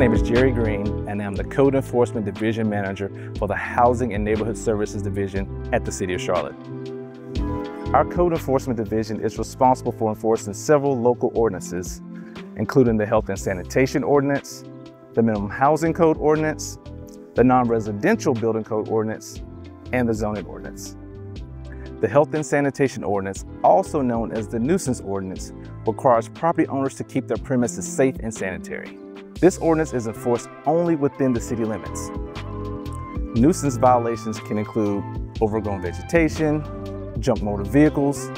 name is Jerry Green, and I'm the Code Enforcement Division Manager for the Housing and Neighborhood Services Division at the City of Charlotte. Our Code Enforcement Division is responsible for enforcing several local ordinances, including the Health and Sanitation Ordinance, the Minimum Housing Code Ordinance, the Non-Residential Building Code Ordinance, and the Zoning Ordinance. The Health and Sanitation Ordinance, also known as the Nuisance Ordinance, requires property owners to keep their premises safe and sanitary. This ordinance is enforced only within the city limits. Nuisance violations can include overgrown vegetation, junk motor vehicles,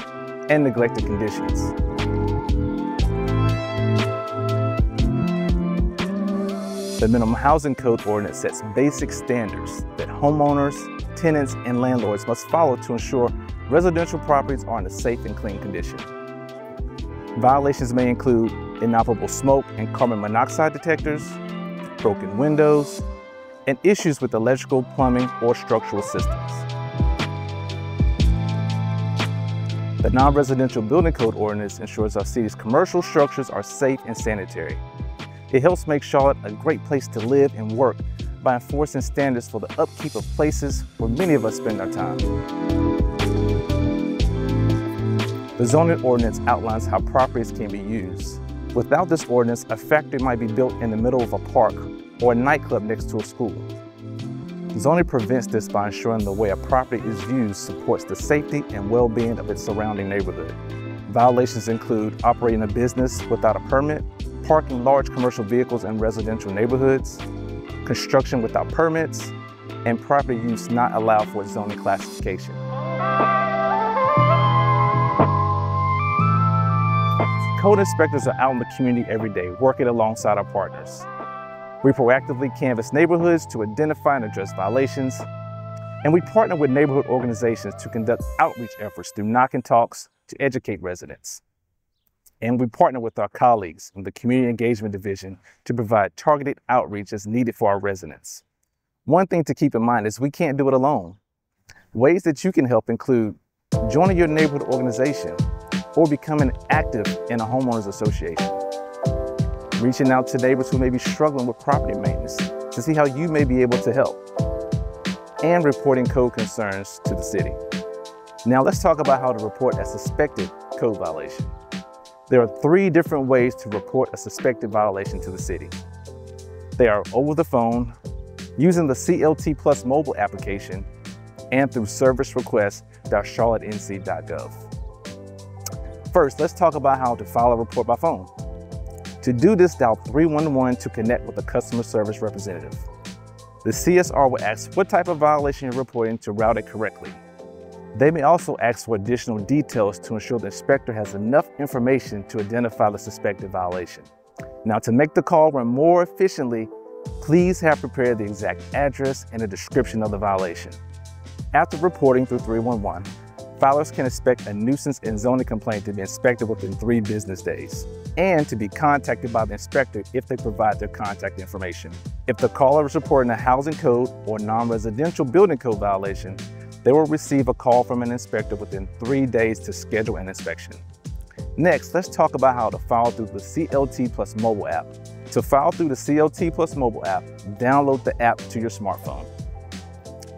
and neglected conditions. The Minimum Housing Code Ordinance sets basic standards that homeowners, tenants, and landlords must follow to ensure residential properties are in a safe and clean condition. Violations may include inoperable smoke and carbon monoxide detectors, broken windows, and issues with electrical, plumbing, or structural systems. The Non-Residential Building Code Ordinance ensures our city's commercial structures are safe and sanitary. It helps make Charlotte a great place to live and work by enforcing standards for the upkeep of places where many of us spend our time. The Zoning Ordinance outlines how properties can be used. Without this ordinance, a factory might be built in the middle of a park or a nightclub next to a school. Zoning prevents this by ensuring the way a property is used supports the safety and well-being of its surrounding neighborhood. Violations include operating a business without a permit, parking large commercial vehicles in residential neighborhoods, construction without permits, and property use not allowed for zoning classification. Code inspectors are out in the community every day, working alongside our partners. We proactively canvass neighborhoods to identify and address violations, and we partner with neighborhood organizations to conduct outreach efforts through knock and talks to educate residents. And we partner with our colleagues in the Community Engagement Division to provide targeted outreach as needed for our residents. One thing to keep in mind is we can't do it alone. Ways that you can help include joining your neighborhood organization or becoming active in a homeowners association, reaching out to neighbors who may be struggling with property maintenance to see how you may be able to help, and reporting code concerns to the city. Now let's talk about how to report a suspected code violation. There are 3 different ways to report a suspected violation to the city. They are over the phone, using the CLT Plus mobile application, and through servicerequest.charlottenc.gov. First, let's talk about how to file a report by phone. To do this, dial 311 to connect with a customer service representative. The CSR will ask what type of violation you're reporting to route it correctly. They may also ask for additional details to ensure the inspector has enough information to identify the suspected violation. Now, to make the call run more efficiently, please have prepared the exact address and a description of the violation. After reporting through 311, filers can expect a nuisance and zoning complaint to be inspected within 3 business days, and to be contacted by the inspector if they provide their contact information. If the caller is reporting a housing code or non-residential building code violation, they will receive a call from an inspector within 3 days to schedule an inspection. Next, let's talk about how to file through the CLT Plus mobile app. To file through the CLT Plus mobile app, download the app to your smartphone.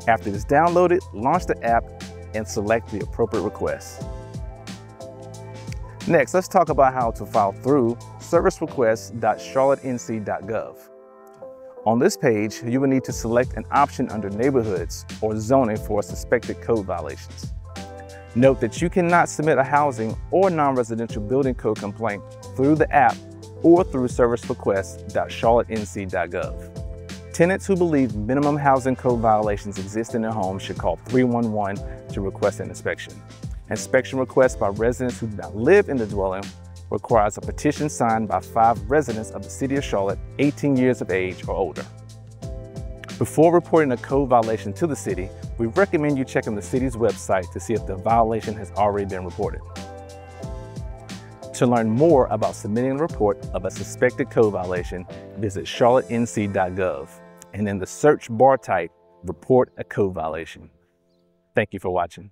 After it is downloaded, launch the app and select the appropriate request. Next, let's talk about how to file through servicerequest.charlottenc.gov. On this page, you will need to select an option under neighborhoods or zoning for suspected code violations. Note that you cannot submit a housing or non-residential building code complaint through the app or through servicerequest.charlottenc.gov. Tenants who believe minimum housing code violations exist in their home should call 311 to request an inspection. Inspection requests by residents who do not live in the dwelling requires a petition signed by 5 residents of the City of Charlotte 18 years of age or older. Before reporting a code violation to the city, we recommend you checking the city's website to see if the violation has already been reported. To learn more about submitting a report of a suspected code violation, visit charlottenc.gov and in the search bar type, report a code violation. Thank you for watching.